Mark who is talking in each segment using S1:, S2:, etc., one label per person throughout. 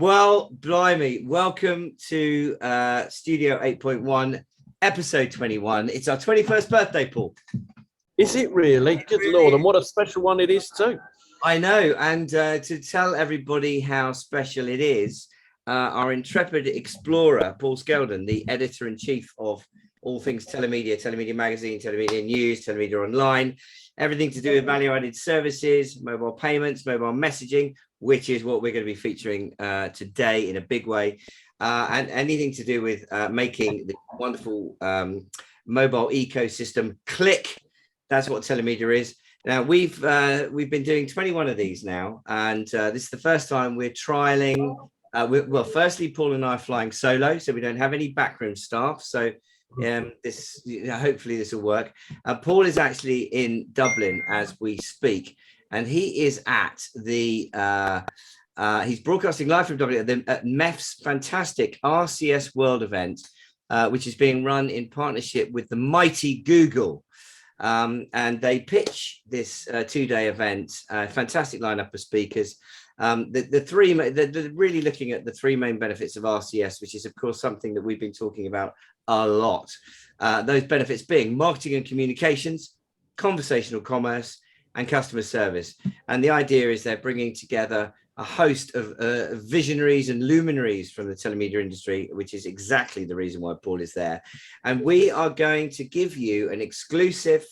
S1: Well, blimey, welcome to Studio 8.1, episode 21. It's our 21st birthday, Paul.
S2: Is it really? Good Lord, and what a special one it is too.
S1: I know, and to tell everybody how special it is, our intrepid explorer, Paul Skeldon, the editor-in-chief of all things Telemedia, Telemedia Magazine, Telemedia News, Telemedia Online, everything to do with value-added services, mobile payments, mobile messaging, which is what we're going to be featuring today in a big way, and anything to do with making the wonderful mobile ecosystem click. That's what Telemedia is. Now, we've been doing 21 of these now, and this is the first time we're trialing. Well, firstly, Paul and I are flying solo, so we don't have any backroom staff. So hopefully this will work. Paul is actually in Dublin as we speak, and he is at the he's broadcasting live from Dublin at MEF's fantastic RCS World event, which is being run in partnership with the mighty Google. And they pitch this two-day event, fantastic lineup of speakers. They're really looking at the three main benefits of RCS, which is, of course, something that we've been talking about a lot. Those benefits being marketing and communications, conversational commerce, and customer service. And the idea is they're bringing together a host of visionaries and luminaries from the telemedia industry, which is exactly the reason why Paul is there. And we are going to give you an exclusive,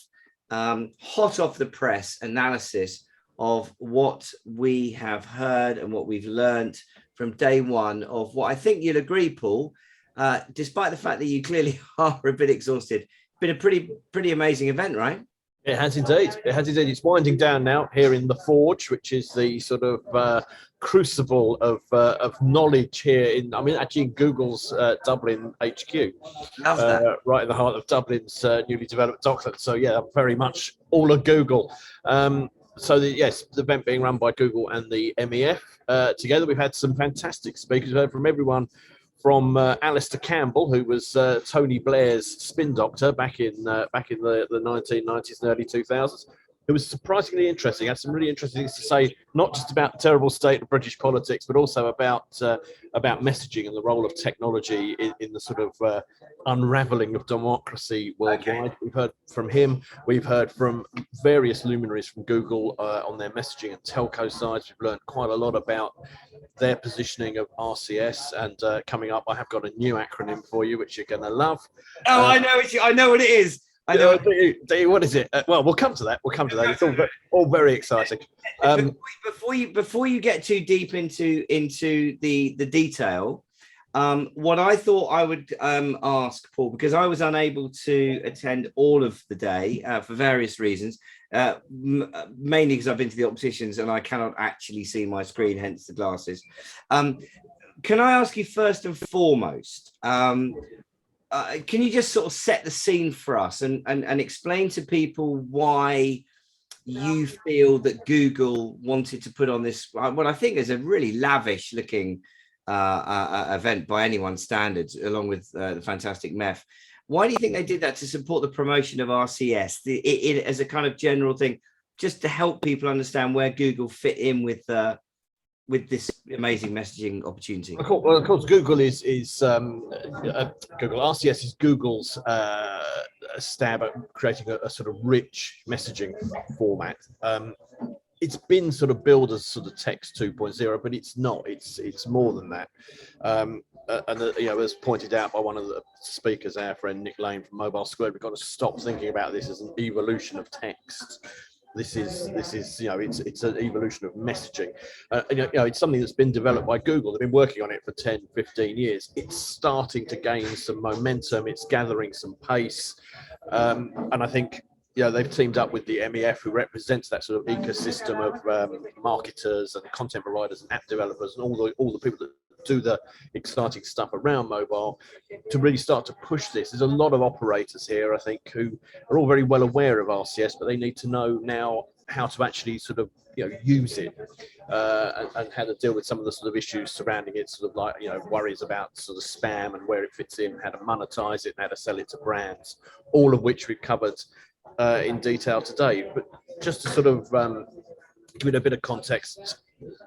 S1: hot off the press analysis of what we have heard and what we've learned from day one of what I think you'll agree, Paul, despite the fact that you clearly are a bit exhausted. It's been a pretty amazing event, right?
S2: It has indeed. It has indeed. It's winding down now here in the Forge, which is the sort of crucible of knowledge here in, actually in Google's Dublin HQ.
S1: Love that.
S2: Right in the heart of Dublin's newly developed Dockland. So yeah, very much all of Google. The event being run by Google and the MEF together. We've had some fantastic speakers. We've heard from everyone from Alistair Campbell, who was Tony Blair's spin doctor back in the 1990s and early 2000s. It was surprisingly interesting. Had some really interesting things to say, not just about the terrible state of British politics, but also about messaging and the role of technology in the sort of unraveling of democracy worldwide. Okay. We've heard from him. We've heard from various luminaries from Google on their messaging and telco sides. We've learned quite a lot about their positioning of RCS. And coming up, I have got a new acronym for you, which you're going to love.
S1: Oh, I know what it is. I know.
S2: What is it? Well, we'll come to that. It's all very exciting.
S1: Before you get too deep into the detail, what I thought I would ask Paul, because I was unable to attend all of the day for various reasons, mainly because I've been to the opticians and I cannot actually see my screen, hence the glasses. Can I ask you first and foremost? Can you just sort of set the scene for us and explain to people why you feel that Google wanted to put on this, what I think is a really lavish looking event by anyone's standards, along with the fantastic MEF. Why do you think they did that to support the promotion of RCS as a kind of general thing, just to help people understand where Google fit in with this amazing messaging opportunity?
S2: Of course, Google is Google RCS is Google's stab at creating a sort of rich messaging format. It's been sort of billed as sort of text 2.0, but it's not. It's more than that. As pointed out by one of the speakers, our friend Nick Lane from Mobile Squared, we've got to stop thinking about this as an evolution of text. This is it's an evolution of messaging. It's something that's been developed by Google. They've been working on it for 10, 15 years. It's starting to gain some momentum. It's gathering some pace. And I think they've teamed up with the MEF, who represents that sort of ecosystem of marketers and content providers and app developers and all the people that do the exciting stuff around mobile to really start to push this. There's a lot of operators here, I think, who are all very well aware of RCS, but they need to know now how to actually sort of use it and how to deal with some of the sort of issues surrounding it, sort of like worries about sort of spam and where it fits in, how to monetize it, and how to sell it to brands, all of which we've covered in detail today. But just to sort of give it a bit of context,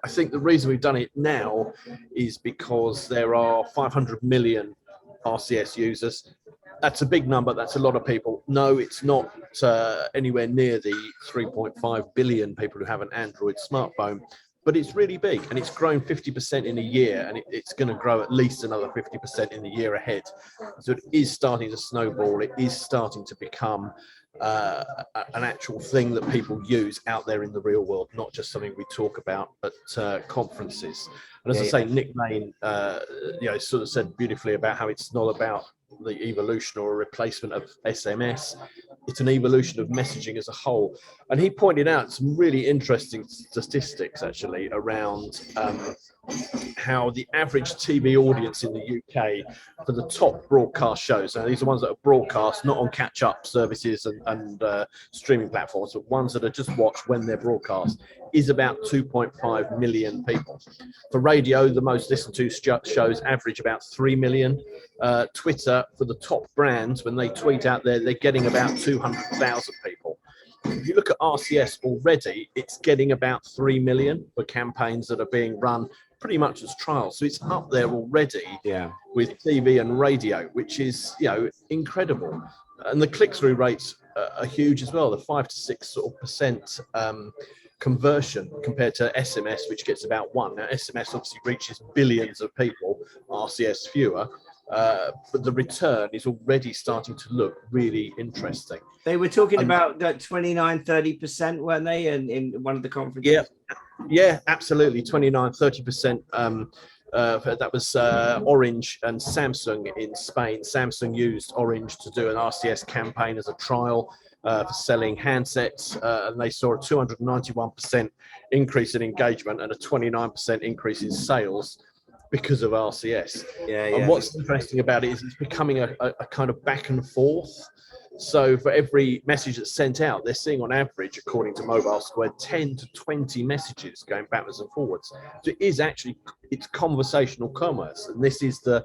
S2: I think the reason we've done it now is because there are 500 million RCS users. That's a big number. That's a lot of people. No, it's not anywhere near the 3.5 billion people who have an Android smartphone, but it's really big, and it's grown 50% in a year, and it's going to grow at least another 50% in the year ahead. So it is starting to snowball. It is starting to become an actual thing that people use out there in the real world, not just something we talk about at conferences. And as I say, Nick Main, sort of said beautifully about how it's not about the evolution or a replacement of SMS. It's an evolution of messaging as a whole. And he pointed out some really interesting statistics actually around how the average TV audience in the UK for the top broadcast shows, now these are ones that are broadcast, not on catch-up services and streaming platforms, but ones that are just watched when they're broadcast, is about 2.5 million people. For radio, the most listened to shows average about 3 million. Twitter, for the top brands, when they tweet out there, they're getting about 200,000 people. If you look at RCS already, it's getting about 3 million for campaigns that are being run pretty much as trials. So it's up there already with TV and radio, which is, incredible. And the click-through rates are huge as well. The 5 to 6% conversion compared to SMS, which gets about 1. Now, SMS obviously reaches billions of people, RCS fewer. But the return is already starting to look really interesting.
S1: They were talking about that 29-30%, weren't they, in one of the conferences?
S2: Yeah, absolutely. 29-30%. That was Orange and Samsung in Spain. Samsung used Orange to do an RCS campaign as a trial for selling handsets, and they saw a 291% increase in engagement and a 29% increase in sales because of RCS. And what's interesting about it is it's becoming a kind of back and forth. So for every message that's sent out, they're seeing on average, according to Mobile Square, 10 to 20 messages going backwards and forwards. So it is actually, it's conversational commerce, and this is the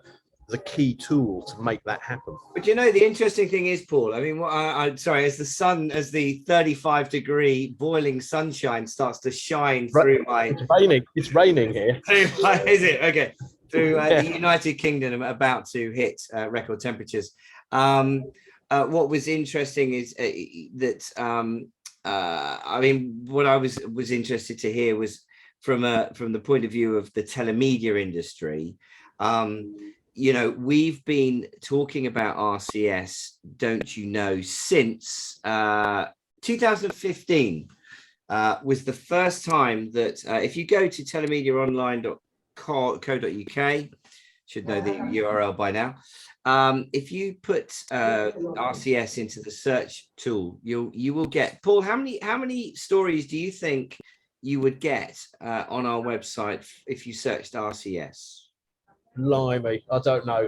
S2: key tool to make that happen.
S1: But the interesting thing is, Paul, I mean, as the 35-degree boiling sunshine starts to shine through my...
S2: It's raining here.
S1: Is it? Okay. Through the United Kingdom about to hit record temperatures. What was interesting is that, I mean, what I was interested to hear was from the point of view of the telemedia industry. We've been talking about RCS, don't you know, since 2015 was the first time that if you go to telemediaonline.co.uk, should know the URL by now. If you put RCS into the search tool, you will get, Paul, how many stories do you think you would get on our website if you searched RCS?
S2: Blimey, I don't know.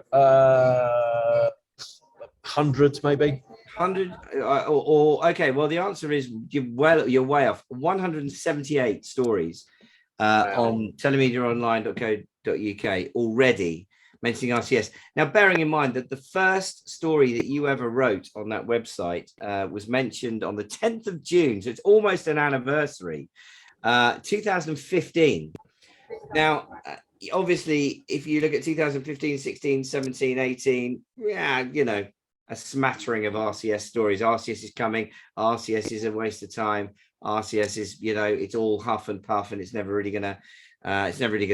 S2: Hundreds, maybe.
S1: 100 or okay. Well, the answer is you're way off. 178 stories on telemediaonline.co.uk already mentioning RCS. Now, bearing in mind that the first story that you ever wrote on that website was mentioned on the 10th of June, so it's almost an anniversary, 2015. Now, obviously, if you look at 2015, 16, 17, 18, a smattering of RCS stories. RCS is coming. RCS is a waste of time. RCS is, it's all huff and puff, and it's never really going to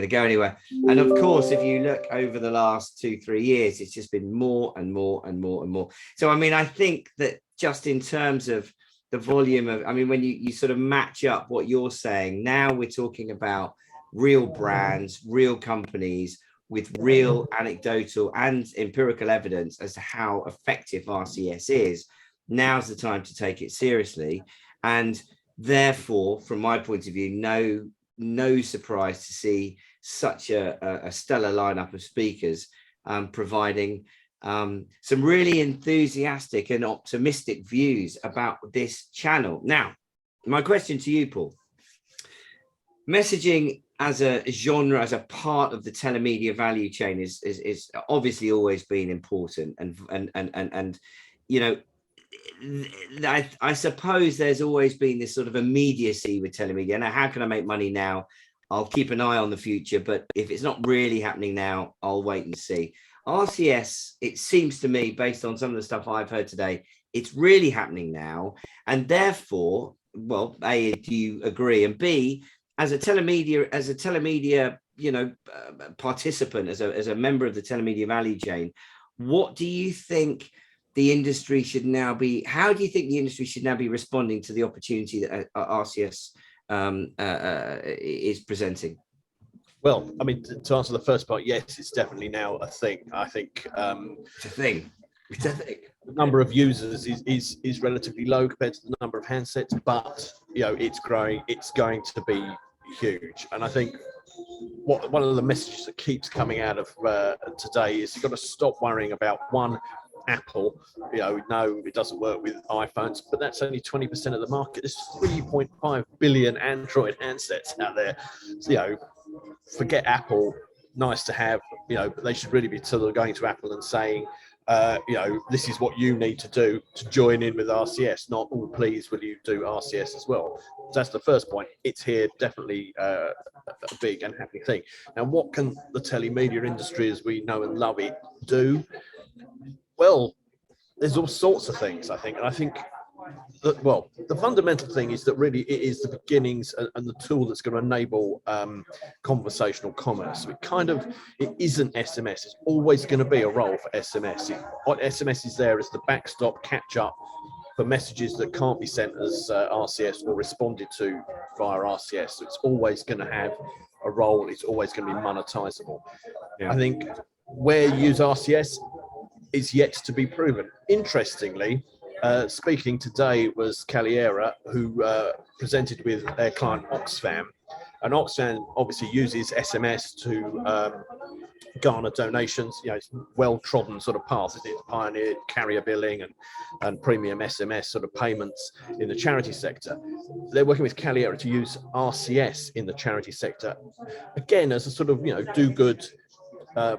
S1: go anywhere. And of course, if you look over the last 2-3 years, it's just been more and more and more and more. So, I mean, I think that just in terms of the volume of, I mean, when you sort of match up what you're saying, now we're talking about real brands, real companies with real anecdotal and empirical evidence as to how effective RCS is. Now's the time to take it seriously. And therefore, from my point of view, no surprise to see such a stellar lineup of speakers providing some really enthusiastic and optimistic views about this channel. Now, my question to you, Paul, messaging as a genre, as a part of the telemedia value chain is obviously always been important, and I suppose there's always been this sort of immediacy with telemedia. Now, how can I make money now? I'll keep an eye on the future, but if it's not really happening now, I'll wait and see. RCS, it seems to me, based on some of the stuff I've heard today, it's really happening now. And therefore, well, A, do you agree? And B, as a telemedia, participant, as a member of the telemedia value chain, what do you think the industry should now be? How do you think the industry should now be responding to the opportunity that RCS is presenting?
S2: Well, I mean, to answer the first part, yes, it's definitely now a thing. I think
S1: It's a thing. It's a thing.
S2: The number of users is relatively low compared to the number of handsets, but it's growing. It's going to be huge, and I think one of the messages that keeps coming out of today is you've got to stop worrying about one. Apple, no, it doesn't work with iPhones, but that's only 20% of the market. There's 3.5 billion Android handsets out there. So, forget Apple, nice to have, but they should really be sort of going to Apple and saying, this is what you need to do to join in with RCS, not, oh, please, will you do RCS as well? So that's the first point. It's here, definitely a big and happy thing. Now, what can the telemedia industry, as we know and love it, do? Well, there's all sorts of things, I think. And I think that, the fundamental thing is that really it is the beginnings and the tool that's going to enable conversational commerce. It isn't SMS. It's always going to be a role for SMS. What SMS is there is the backstop catch up for messages that can't be sent as RCS or responded to via RCS. So it's always going to have a role. It's always going to be monetizable. Yeah. I think where you use RCS is yet to be proven. Interestingly, speaking today was Caliera, who presented with their client Oxfam. And Oxfam obviously uses SMS to garner donations. It's well-trodden sort of path. It's pioneered carrier billing and premium SMS sort of payments in the charity sector. They're working with Caliera to use RCS in the charity sector, again, as a sort of, do good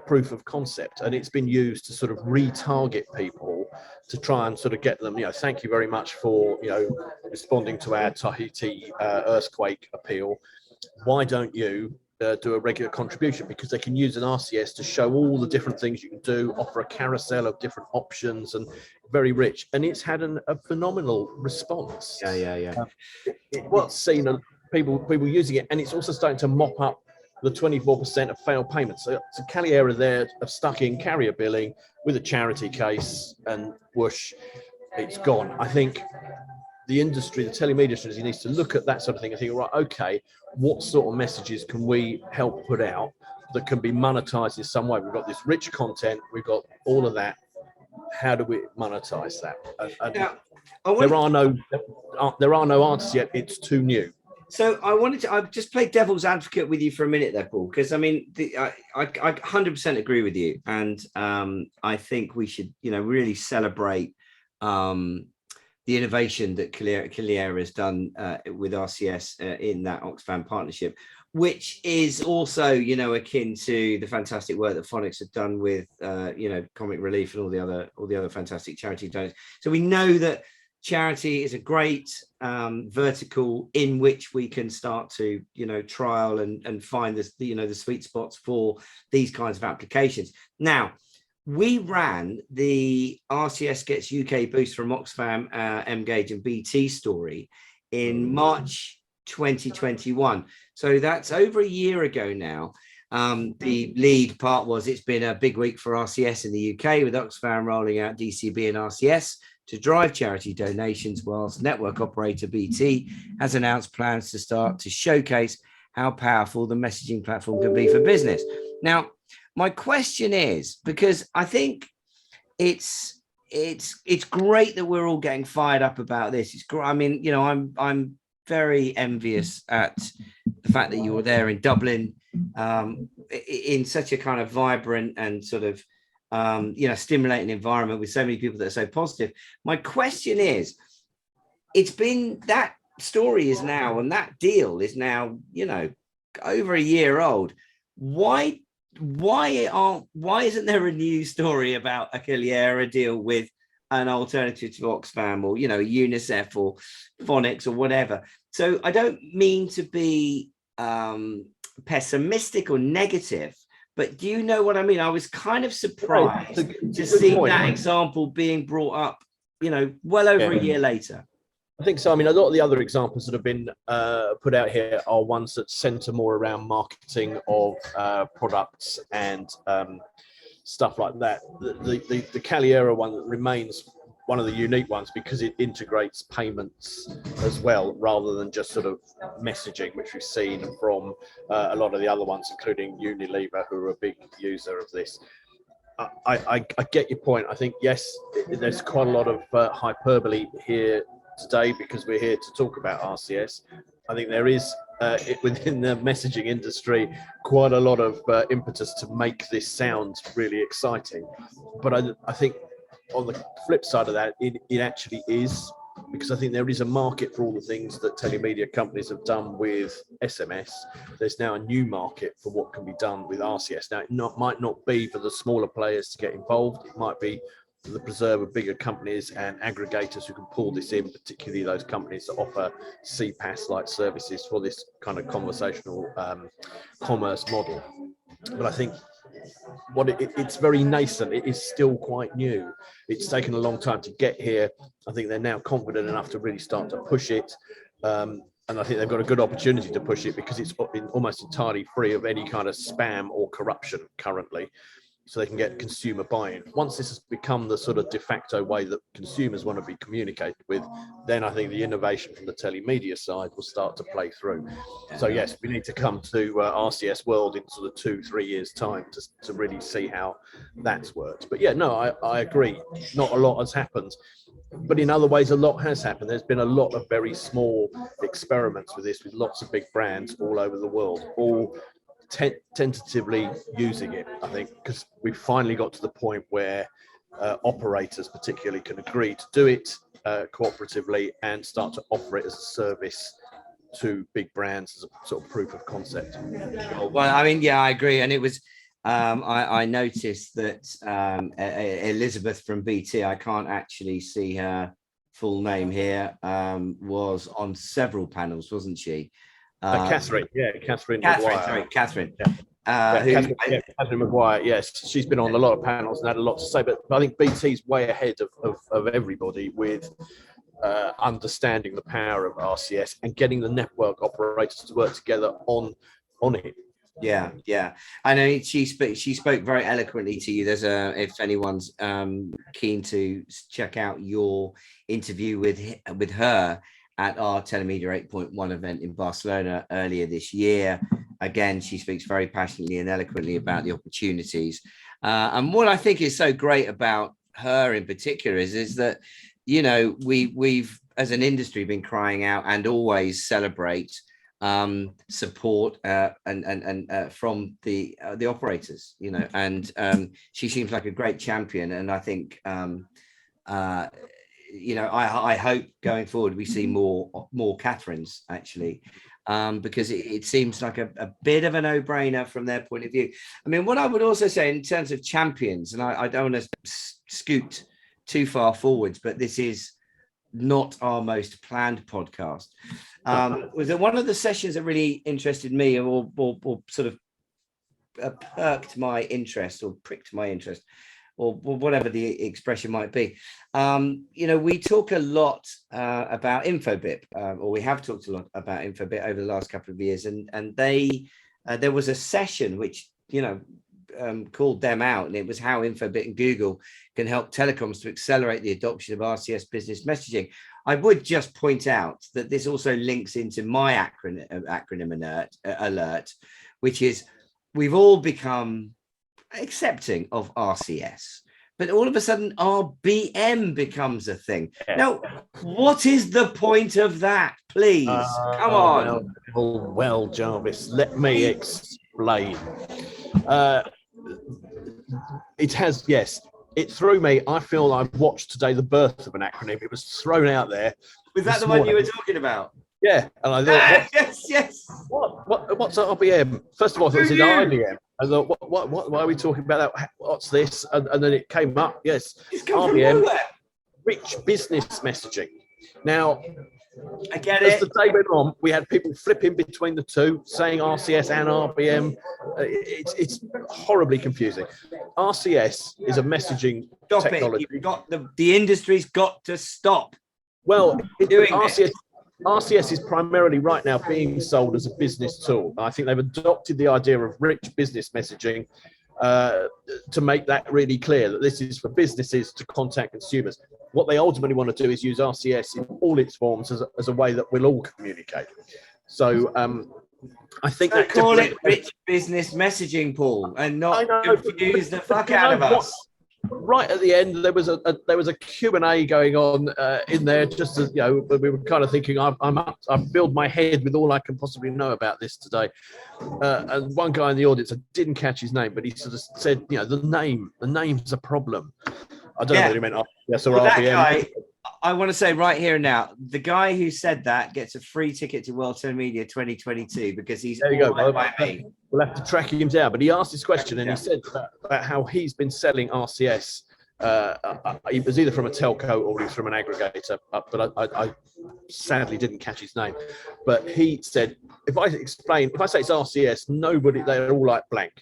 S2: proof of concept, and it's been used to sort of retarget people to try and sort of get them, thank you very much for responding to our Tahiti earthquake appeal. Why don't you do a regular contribution? Because they can use an RCS to show all the different things you can do, offer a carousel of different options, and very rich. And it's had a phenomenal response. It's seen people using it, and it's also starting to mop up the 24% of failed payments. So Caliera there have stuck in carrier billing with a charity case, and whoosh, it's gone. I think the industry, the telemedia industry, needs to look at that sort of thing and think, right, okay, what sort of messages can we help put out that can be monetized in some way? We've got this rich content, we've got all of that. How do we monetize that? Now, there are no answers yet. It's too new.
S1: So I've just played devil's advocate with you for a minute there, Paul, because I mean, I 100% agree with you. And I think we should, really celebrate the innovation that Caliera has done with RCS in that Oxfam partnership, which is also, akin to the fantastic work that Phonics have done with, Comic Relief and all the other fantastic charity donors. So we know that charity is a great vertical in which we can start to, trial and find this, the sweet spots for these kinds of applications. Now, we ran the RCS Gets UK Boost from Oxfam, Mgage and BT story in March 2021. So that's over a year ago now. The lead part was it's been a big week for RCS in the UK, with Oxfam rolling out DCB and RCS to drive charity donations, whilst network operator BT has announced plans to start to showcase how powerful the messaging platform can be for business. Now, my question is, because I think it's great that we're all getting fired up about this. It's great. I mean, I'm very envious at the fact that you were there in Dublin, in such a kind of vibrant and sort of stimulating environment with so many people that are so positive. My question is, it's been, that story is now, and that deal is now, over a year old. Why isn't there a new story about a Caliera deal with an alternative to Oxfam or, UNICEF or Phonics or whatever? So I don't mean to be pessimistic or negative, but do you know what I mean? I was kind of surprised to see that example being brought up, well over a year later.
S2: I think so. I mean, a lot of the other examples that have been put out here are ones that center more around marketing of products and stuff like that. The Caliera one remains one of the unique ones because it integrates payments as well, rather than just sort of messaging, which we've seen from a lot of the other ones, including Unilever, who are a big user of this. I get your point. I think, yes, there's quite a lot of hyperbole here today because we're here to talk about RCS. I think there is within the messaging industry quite a lot of impetus to make this sound really exciting. But I think on the flip side of that, it actually is, because I think there is a market for all the things that telemedia companies have done with SMS. There's now a new market for what can be done with RCS. Now, it might not be for the smaller players to get involved. It might be for the preserve of bigger companies and aggregators who can pull this in, particularly those companies that offer CPaaS-like services for this kind of conversational commerce model. But I think it's very nascent. It is still quite new. It's taken a long time to get here. I think they're now confident enough to really start to push it. And I think they've got a good opportunity to push it because it's almost entirely free of any kind of spam or corruption currently. So they can get consumer buy-in. Once this has become the sort of de facto way that consumers want to be communicated with, then I think the innovation from the telemedia side will start to play through. So yes, we need to come to RCS World in sort of 2-3 years' time to really see how that's worked. But yeah, no, I agree. Not a lot has happened. But in other ways, a lot has happened. There's been a lot of very small experiments with this, with lots of big brands all over the world, all tentatively using it, I think, because we finally got to the point where operators particularly can agree to do it cooperatively and start to offer it as a service to big brands as a sort of proof of concept.
S1: Well, I mean, yeah, I agree. And it was, I noticed that Elizabeth from BT, I can't actually see her full name here, was on several panels, wasn't she?
S2: Catherine Maguire.
S1: Sorry, Catherine.
S2: Catherine Maguire. Yes, she's been on a lot of panels and had a lot to say. But I think BT's way ahead of everybody with understanding the power of RCS and getting the network operators to work together on it.
S1: Yeah. I know she spoke very eloquently to you. There's if anyone's keen to check out your interview with her at our Telemedia 8.1 event in Barcelona earlier this year. Again, she speaks very passionately and eloquently about the opportunities. And what I think is so great about her in particular is that, we've as an industry been crying out and always celebrate support and from the operators, and she seems like a great champion. And I think, I hope going forward we see more Catherines actually, because it seems like a bit of a no-brainer from their point of view. I mean, what I would also say in terms of champions, and I don't want to scoot too far forwards, but this is not our most planned podcast, was that one of the sessions that really interested me or sort of perked my interest or pricked my interest, or whatever the expression might be. We talk a lot about Infobip, or we have talked a lot about Infobip over the last couple of years, and there was a session which called them out, and it was how Infobip and Google can help telecoms to accelerate the adoption of RCS business messaging. I would just point out that this also links into my acronym alert, which is we've all become accepting of RCS, but all of a sudden RBM becomes a thing. Now, what is the point of that? Please, come on.
S2: Well, Jarvis, let me explain. It has, yes, it threw me. I feel I've watched today the birth of an acronym. It was thrown out there.
S1: Was that the one you were talking about?
S2: Yeah, and I thought,
S1: yes.
S2: What's RBM? First of all, I thought it was IBM. I thought, why are we talking about that? What's this? And then it came up. Yes,
S1: RBM,
S2: rich business messaging. Now,
S1: I get
S2: As
S1: it.
S2: the day went on, we had people flipping between the two, saying RCS and RBM. It's horribly confusing. RCS is a messaging
S1: Stop it.
S2: technology.
S1: You've got the industry's got to stop
S2: Well,
S1: doing
S2: RCS is primarily right now being sold as a business tool. I think they've adopted the idea of rich business messaging to make that really clear that this is for businesses to contact consumers. What they ultimately want to do is use RCS in all its forms as a way that we'll all communicate. So I think
S1: So
S2: that
S1: call it rich business messaging, Paul, and not confuse the fuck out of us.
S2: Right at the end, there was a Q&A going on in there, just as we were kind of thinking, I've filled my head with all I can possibly know about this today. And one guy in the audience, I didn't catch his name, but he sort of said, the name's a problem. I don't know whether he meant RCS or RBM.
S1: That guy, I want to say right here and now, the guy who said that gets a free ticket to World Telemedia 2022 because he's
S2: there you go.
S1: by me.
S2: We'll have to track him down. But he asked this question and he said about how he's been selling RCS. He was either from a telco or he was from an aggregator, but I sadly didn't catch his name. But he said, if I say it's RCS, they're all like blank.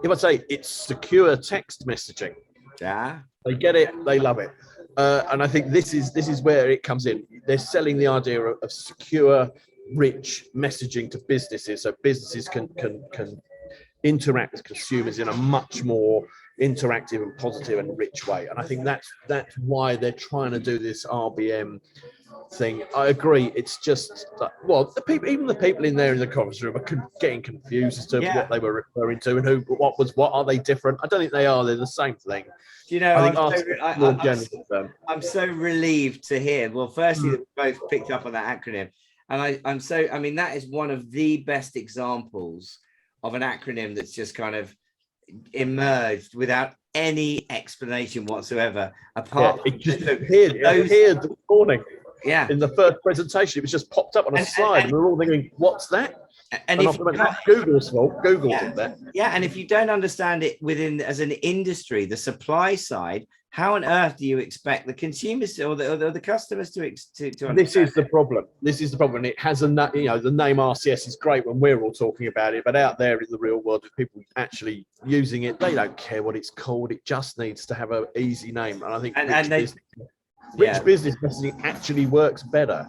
S2: If I say it's secure text messaging, they get it, they love it. And I think this is where it comes in. They're selling the idea of secure, rich messaging to businesses, so businesses can interact with consumers in a much more interactive and positive and rich way. And I think that's why they're trying to do this RBM thing. I agree. It's just even the people in there in the conference room are getting confused as to what they were referring to and what was what. Are they different? I don't think they are. They're the same thing.
S1: I'm so relieved to hear. Well, firstly, that we both picked up on that acronym, and that is one of the best examples of an acronym that's just kind of emerged without any explanation whatsoever. Apart from
S2: it just appeared this morning.
S1: Yeah,
S2: in the first presentation, it was just popped up on a slide, and we're all thinking, "What's that?"
S1: And if
S2: Google's fault, Google did that.
S1: Yeah, and if you don't understand it as an industry, the supply side, how on earth do you expect the consumers or the customers to understand?
S2: This is the problem. It has the name RCS is great when we're all talking about it, but out there in the real world, with people actually using it, they don't care what it's called. It just needs to have an easy name, and I think rich business messaging actually works better.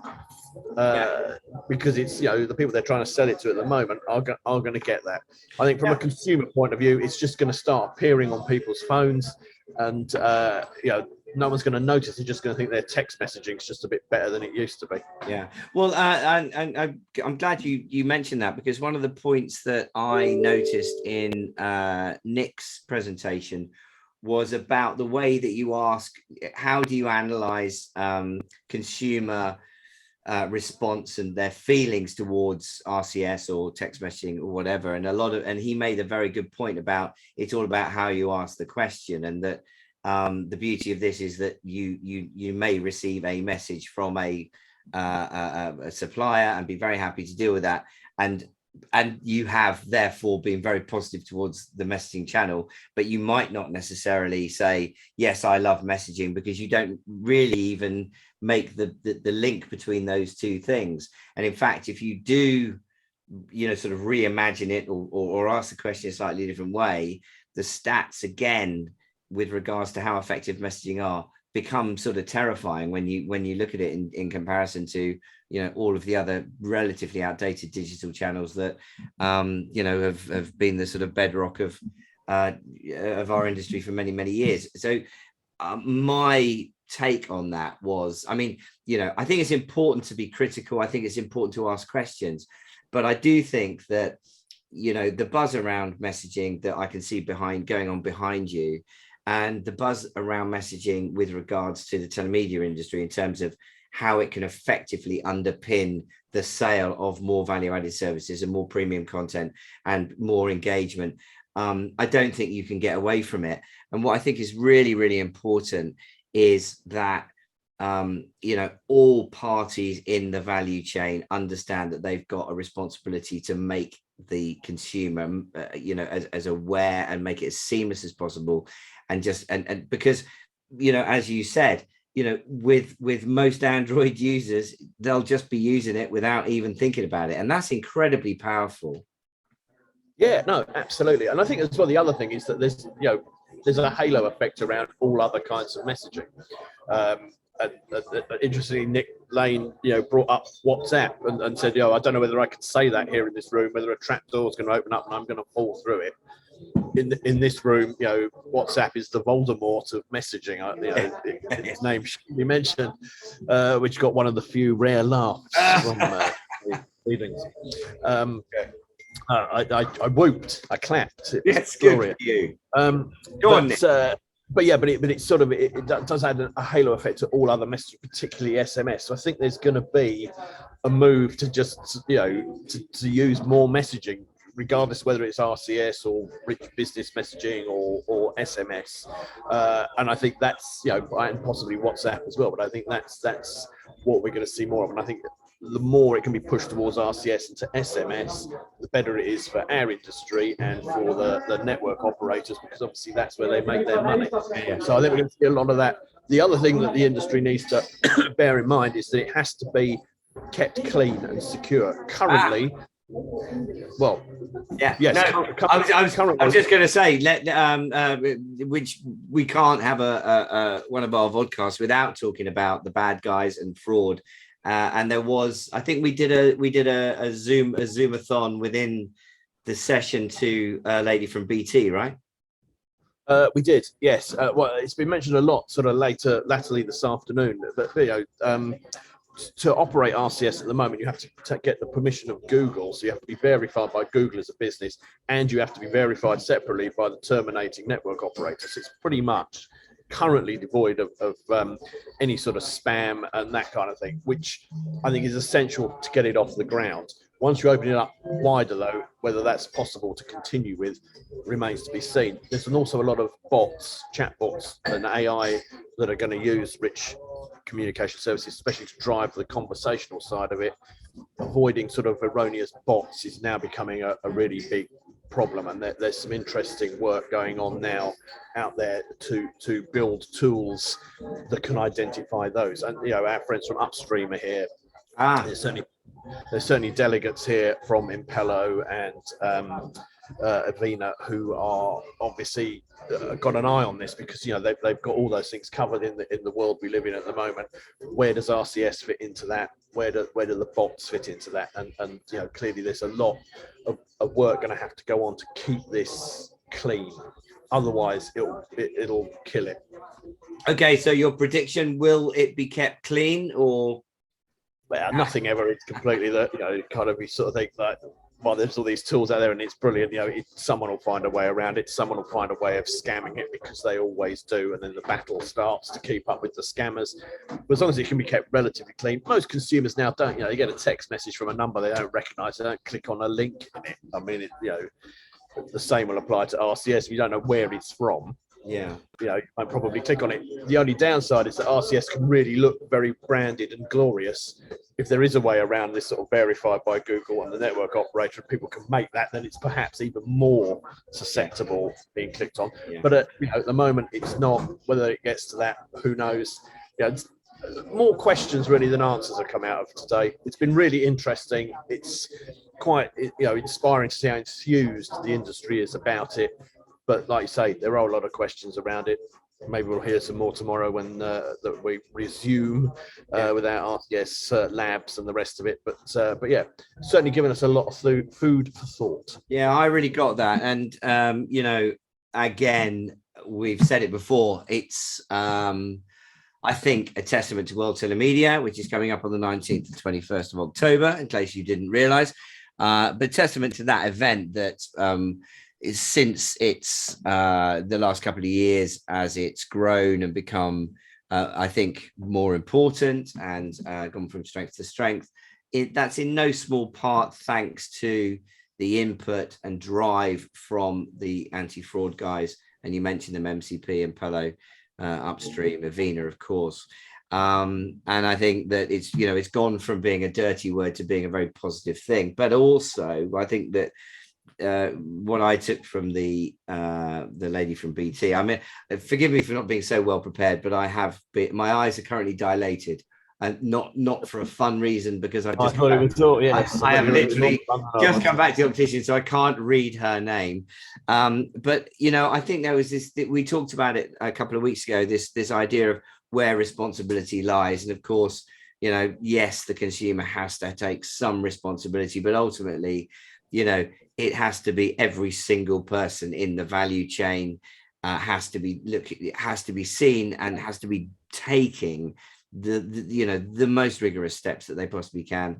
S2: Because it's the people they're trying to sell it to at the moment are going to get that. I think from a consumer point of view, it's just going to start appearing on people's phones, and no one's going to notice. They're just going to think their text messaging is just a bit better than it used to be.
S1: Yeah. Well, and I'm glad you mentioned that, because one of the points that I noticed in Nick's presentation was about the way that you ask, how do you analyze consumer response and their feelings towards RCS or text messaging or whatever, and he made a very good point about it's all about how you ask the question, and that the beauty of this is that you may receive a message from a supplier and be very happy to deal with that, and you have therefore been very positive towards the messaging channel, but you might not necessarily say, yes, I love messaging, because you don't really even make the link between those two things. And in fact, if you do, sort of reimagine it or ask the question a slightly different way, the stats again, with regards to how effective messaging are, become sort of terrifying when you look at it in comparison to all of the other relatively outdated digital channels that have been the sort of bedrock of our industry for many years. So my take on that was, I think it's important to be critical. I think it's important to ask questions, but I do think that the buzz around messaging that I can see going on behind you, and the buzz around messaging with regards to the telemedia industry in terms of how it can effectively underpin the sale of more value-added services and more premium content and more engagement. I don't think you can get away from it. And what I think is really, really important is that all parties in the value chain understand that they've got a responsibility to make the consumer as aware and make it as seamless as possible, and because as you said, with most Android users, they'll just be using it without even thinking about it, and that's incredibly powerful.
S2: Yeah, no, absolutely. And I think as well, the other thing is that there's a halo effect around all other kinds of messaging. Interestingly, Nick Lane, brought up WhatsApp and said, I don't know whether I could say that here in this room, whether a trap door is going to open up and I'm going to fall through it. In this room, WhatsApp is the Voldemort of messaging. Its name should be mentioned, which got one of the few rare laughs from the meetings. I whooped, I clapped. It was glorious.
S1: Good for you.
S2: But it does add a halo effect to all other messages, particularly SMS. So I think there's going to be a move to just to use more messaging, regardless whether it's RCS or rich business messaging or SMS. And I think that's and possibly WhatsApp as well. But I think that's what we're going to see more of. And I think the more it can be pushed towards RCS and to SMS, the better it is for our industry and for the network operators, because obviously that's where they make their money. So I think we're going to see a lot of that. The other thing that the industry needs to bear in mind is that it has to be kept clean and secure. Currently, well,
S1: yeah,
S2: yes.
S1: No, I was just going to say, which we can't have a one of our vodcasts without talking about the bad guys and fraud. And there was, I think we did a Zoomathon within the session to a lady from BT, right?
S2: We did, yes. Well, it's been mentioned a lot, sort of latterly this afternoon. But to operate RCS at the moment, you have to get the permission of Google. So you have to be verified by Google as a business, and you have to be verified separately by the terminating network operator. So it's pretty much currently devoid of any sort of spam and that kind of thing, which I think is essential to get it off the ground. Once you open it up wider, though, whether that's possible to continue with remains to be seen. There's also a lot of bots, chatbots and AI that are going to use rich communication services, especially to drive the conversational side of it. Avoiding sort of erroneous bots is now becoming a really big problem, and there's some interesting work going on now out there to build tools that can identify those. And our friends from Upstream are here. There's certainly delegates here from Impello and Avena who are obviously got an eye on this, because they've got all those things covered in the world we live in at the moment. Where does RCS fit into that? Where do the bots fit into that? And clearly there's a lot of work going to have to go on to keep this clean. Otherwise, it'll kill it.
S1: Okay, so your prediction: will it be kept clean, or?
S2: Well, nothing ever is completely kind of, you sort of think that, well, there's all these tools out there and it's brilliant. Someone will find a way around it. Someone will find a way of scamming it, because they always do. And then the battle starts to keep up with the scammers. But as long as it can be kept relatively clean, most consumers now don't, you get a text message from a number they don't recognize. They don't click on a link in it. I mean, the same will apply to RCS. If you don't know where it's from, I'd probably click on it. The only downside is that RCS can really look very branded and glorious. If there is a way around this sort of verified by Google and the network operator, and people can make that, then it's perhaps even more susceptible to being clicked on. Yeah. But at the moment, it's not. Whether it gets to that, who knows? More questions really than answers have come out of today. It's been really interesting. It's quite inspiring to see how enthused the industry is about it. But like you say, there are a lot of questions around it. Maybe we'll hear some more tomorrow when that we resume with our RCS labs and the rest of it. But yeah, certainly given us a lot of food for thought.
S1: Yeah, I really got that. And again, we've said it before. It's I think a testament to World Telemedia, which is coming up on the 19th and 21st of October, in case you didn't realize. But testament to that event that is, since it's the last couple of years, as it's grown and become, I think, more important and gone from strength to strength. That's in no small part thanks to the input and drive from the anti-fraud guys. And you mentioned them, MCP and Impello, Upstream, Avena, of course. And I think that it's gone from being a dirty word to being a very positive thing. But also, I think that what I took from the lady from BT. I mean, forgive me for not being so well prepared, but my eyes are currently dilated, and not for a fun reason, because I have literally just come back to the optician, so I can't read her name. But I think there was this. We talked about it a couple of weeks ago. This idea of where responsibility lies, and of course, yes, the consumer has to take some responsibility, but ultimately, it has to be every single person in the value chain has to be seen and has to be taking the most rigorous steps that they possibly can,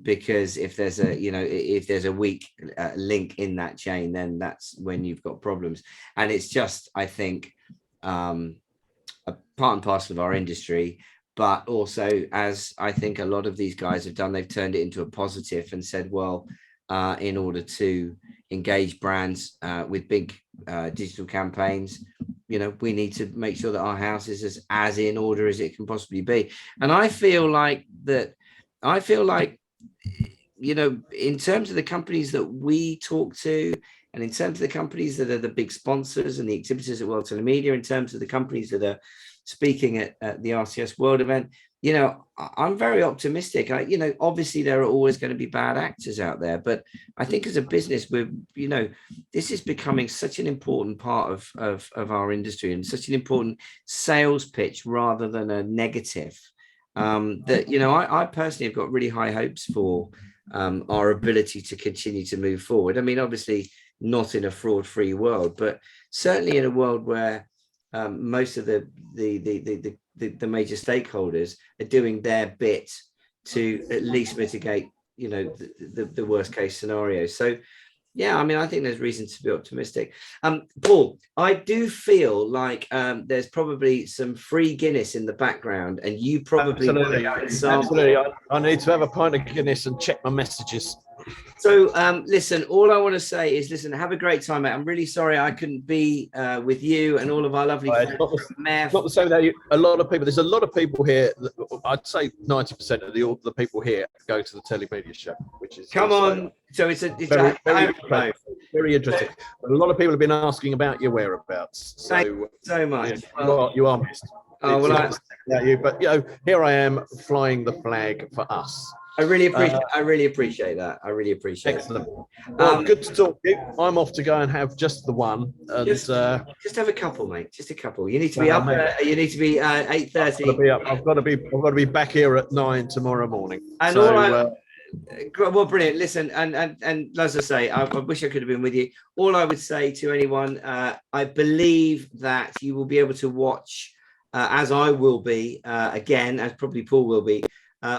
S1: because if there's a weak link in that chain, then that's when you've got problems. And it's just, I think, a part and parcel of our industry. But also, as I think a lot of these guys have done, they've turned it into a positive and said, well, in order to engage brands with big digital campaigns, we need to make sure that our house is as in order as it can possibly be. And I feel like, in terms of the companies that we talk to, and in terms of the companies that are the big sponsors and the exhibitors at World Telemedia, in terms of the companies that are speaking at the RCS World event, I'm very optimistic. Obviously there are always going to be bad actors out there, but I think as a business, this is becoming such an important part of our industry, and such an important sales pitch rather than a negative, that, I personally have got really high hopes for our ability to continue to move forward. I mean, obviously not in a fraud-free world, but certainly in a world where most of the major stakeholders are doing their bit to at least mitigate, the worst case scenario. So, yeah, I mean, I think there's reason to be optimistic. Paul, I do feel like there's probably some free Guinness in the background, and you probably
S2: absolutely. I need to have a pint of Guinness and check my messages.
S1: So, listen, all I want to say is, listen, have a great time, mate. I'm really sorry I couldn't be with you and all of our lovely friends.
S2: Not the same that there's a lot of people here. I'd say 90% of the people here go to the Telemedia show, which is
S1: So it's
S2: very interesting. But a lot of people have been asking about your whereabouts.
S1: Thank you so much.
S2: You are missed. But here I am flying the flag for us.
S1: I really appreciate that. I really appreciate
S2: excellent. Well, good to talk to you. I'm off to go and have just the one. And,
S1: just have a couple, mate. Just a couple. You need to be up. You need to be 8:30.
S2: I've got to be back here at 9 tomorrow morning.
S1: And well, brilliant. Listen, and as I say, I wish I could have been with you. All I would say to anyone, I believe that you will be able to watch, as I will be, again, as probably Paul will be,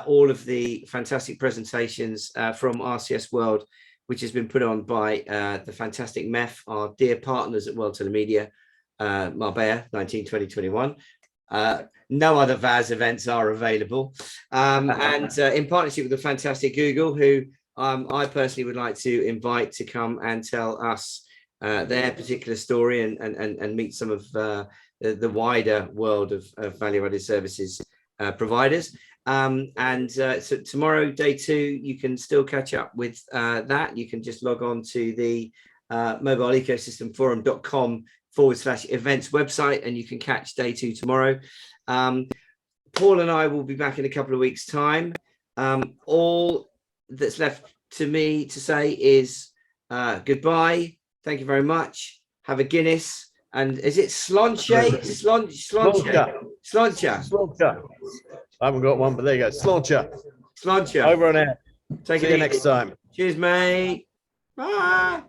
S1: all of the fantastic presentations from RCS World, which has been put on by the fantastic MEF, our dear partners at World Telemedia, Marbella 19, 20, 21. No other VAS events are available. And in partnership with the fantastic Google, who I personally would like to invite to come and tell us their particular story and meet some of the wider world of value-added services providers. So tomorrow, day 2, you can still catch up with that. You can just log on to the mobileecosystemforum.com/events website, and you can catch day 2 tomorrow. Paul and I will be back in a couple of weeks' time. All that's left to me to say is goodbye. Thank you very much. Have a Guinness. And is it Sloncha? Sloncha.
S2: I haven't got one, but there you go. Sloncha.
S1: Sloncha.
S2: Over and out.
S1: See you next time. Cheers, mate. Bye.